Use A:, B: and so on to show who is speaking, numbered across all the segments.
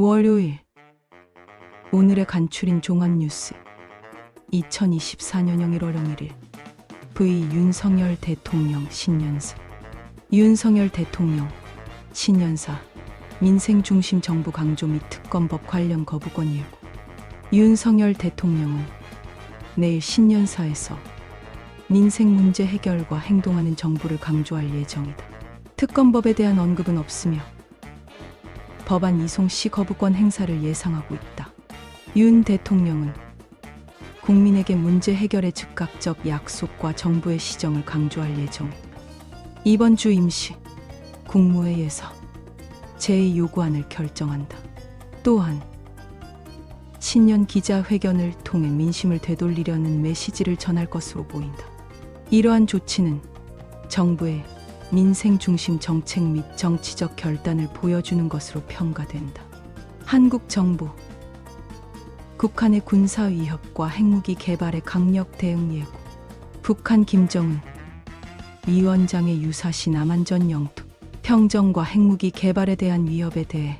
A: 월요일 오늘의 간추린 종합뉴스 2024년 1월 1일 V 윤석열 대통령 신년사 윤석열 대통령 신년사 민생 중심 정부 강조 및 특검법 관련 거부권 예고. 윤석열 대통령은 내일 신년사에서 민생 문제 해결과 행동하는 정부를 강조할 예정이다. 특검법에 대한 언급은 없으며 법안 이송 시 거부권 행사를 예상하고 있다. 윤 대통령은 국민에게 문제 해결의 즉각적 약속과 정부의 시정을 강조할 예정이다. 이번 주 임시 국무회의에서 제2 요구안을 결정한다. 또한 신년 기자회견을 통해 민심을 되돌리려는 메시지를 전할 것으로 보인다. 이러한 조치는 정부의 민생 중심 정책 및 정치적 결단을 보여주는 것으로 평가된다. 한국 정부 북한의 군사 위협과 핵무기 개발에 강력 대응 예고. 북한 김정은 위원장의 유사시 남한전 영토 평정과 핵무기 개발에 대한 위협에 대해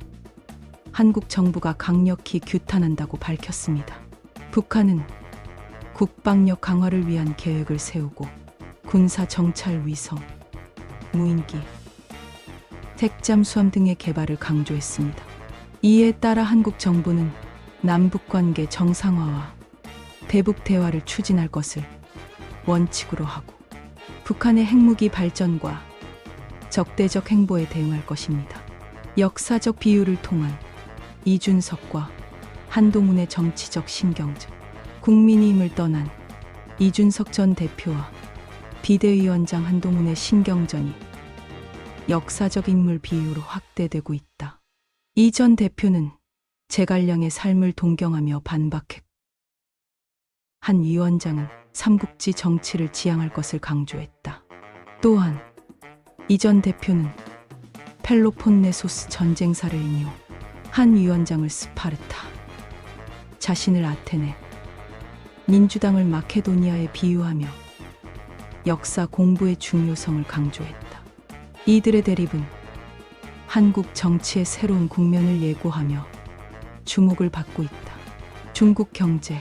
A: 한국 정부가 강력히 규탄한다고 밝혔습니다. 북한은 국방력 강화를 위한 계획을 세우고 군사 정찰 위성, 무인기, 핵잠수함 등의 개발을 강조했습니다. 이에 따라 한국 정부는 남북 관계 정상화와 대북 대화를 추진할 것을 원칙으로 하고 북한의 핵무기 발전과 적대적 행보에 대응할 것입니다. 역사적 비유를 통한 이준석과 한동훈의 정치적 신경전. 국민의힘을 떠난 이준석 전 대표와 비대위원장 한동훈의 신경전이 역사적 인물 비유로 확대되고 있다. 이 전 대표는 제갈량의 삶을 동경하며 반박했고 한 위원장은 삼국지 정치를 지향할 것을 강조했다. 또한 이 전 대표는 펠로폰네소스 전쟁사를 인용, 한 위원장을 스파르타, 자신을 아테네, 민주당을 마케도니아에 비유하며 역사 공부의 중요성을 강조했다. 이들의 대립은 한국 정치의 새로운 국면을 예고하며 주목을 받고 있다. 중국 경제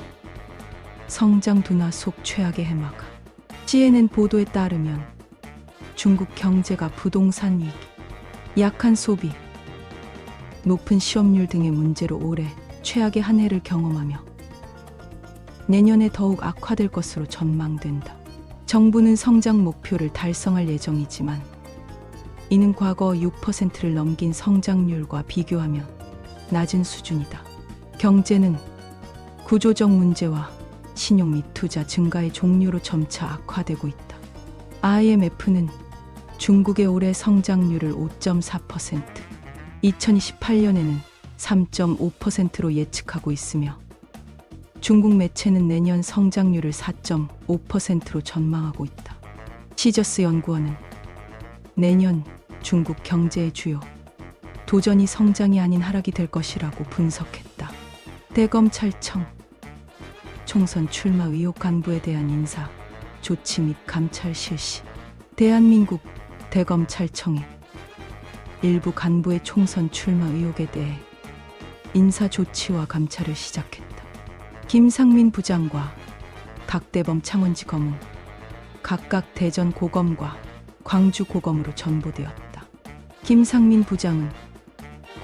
A: 성장 둔화 속 최악의 해마가. CNN 보도에 따르면 중국 경제가 부동산 위기, 약한 소비, 높은 실업률 등의 문제로 올해 최악의 한 해를 경험하며 내년에 더욱 악화될 것으로 전망된다. 정부는 성장 목표를 달성할 예정이지만 이는 과거 6%를 넘긴 성장률과 비교하면 낮은 수준이다. 경제는 구조적 문제와 신용 및 투자 증가의 종류로 점차 악화되고 있다. IMF는 중국의 올해 성장률을 5.4%, 2028년에는 3.5%로 예측하고 있으며 중국 매체는 내년 성장률을 4.5%로 전망하고 있다. 시저스 연구원은 내년 중국 경제의 주요 도전이 성장이 아닌 하락이 될 것이라고 분석했다. 대검찰청 총선 출마 의혹 간부에 대한 인사 조치 및 감찰 실시. 대한민국 대검찰청이 일부 간부의 총선 출마 의혹에 대해 인사 조치와 감찰을 시작했다. 김상민 부장과 박대범 창원지검은 각각 대전 고검과 광주 고검으로 전보되었다. 김상민 부장은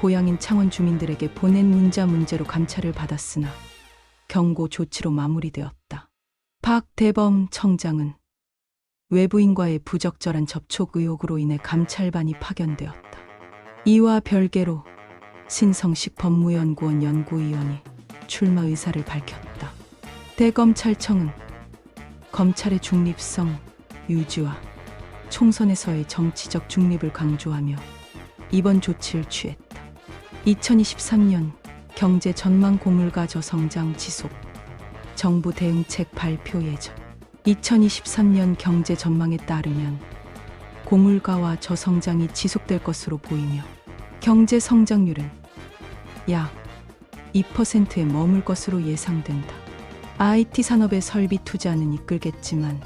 A: 고향인 창원 주민들에게 보낸 문자로 감찰을 받았으나 경고 조치로 마무리되었다. 박대범 청장은 외부인과의 부적절한 접촉 의혹으로 인해 감찰반이 파견되었다. 이와 별개로 신성식 법무연구원 연구위원이 출마 의사를 밝혔다. 대검찰청은 검찰의 중립성 유지와 총선에서의 정치적 중립을 강조하며 이번 조치를 취했다. 2023년 경제 전망 고물가 저성장 지속, 정부 대응책 발표 예정. 2023년 경제 전망에 따르면 고물가와 저성장이 지속될 것으로 보이며 경제 성장률은 약 2%에 머물 것으로 예상된다. IT 산업의 설비 투자는 이끌겠지만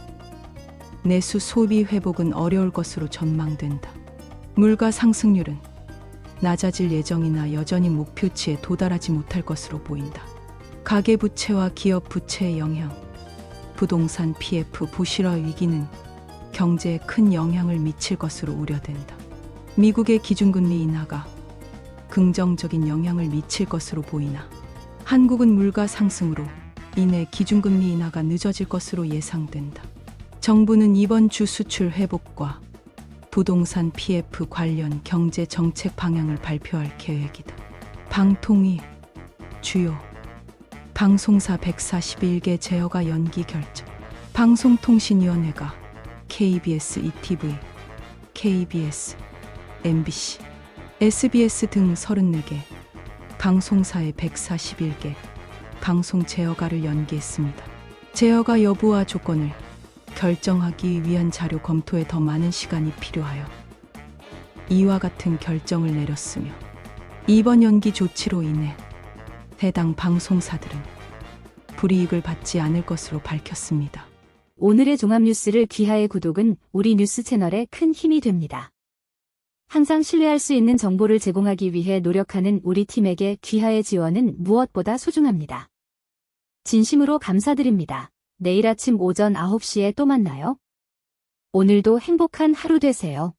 A: 내수 소비 회복은 어려울 것으로 전망된다. 물가 상승률은 낮아질 예정이나 여전히 목표치에 도달하지 못할 것으로 보인다. 가계부채와 기업 부채의 영향, 부동산 PF 부실화 위기는 경제에 큰 영향을 미칠 것으로 우려된다. 미국의 기준금리 인하가 긍정적인 영향을 미칠 것으로 보이나 한국은 물가 상승으로 인해 기준금리 인하가 늦어질 것으로 예상된다. 정부는 이번 주 수출 회복과 부동산 PF 관련 경제 정책 방향을 발표할 계획이다. 방통위 주요 방송사 141개 제어가 연기 결정. 방송통신위원회가 KBS, ETV, KBS, MBC, SBS 등 34개 방송사의 141개 방송 제어가를 연기했습니다. 제어가 여부와 조건을 결정하기 위한 자료 검토에 더 많은 시간이 필요하여 이와 같은 결정을 내렸으며, 이번 연기 조치로 인해 해당 방송사들은 불이익을 받지 않을 것으로 밝혔습니다.
B: 오늘의 종합뉴스를 귀하의 구독은 우리 뉴스 채널에 큰 힘이 됩니다. 항상 신뢰할 수 있는 정보를 제공하기 위해 노력하는 우리 팀에게 귀하의 지원은 무엇보다 소중합니다. 진심으로 감사드립니다. 내일 아침 오전 9시에 또 만나요. 오늘도 행복한 하루 되세요.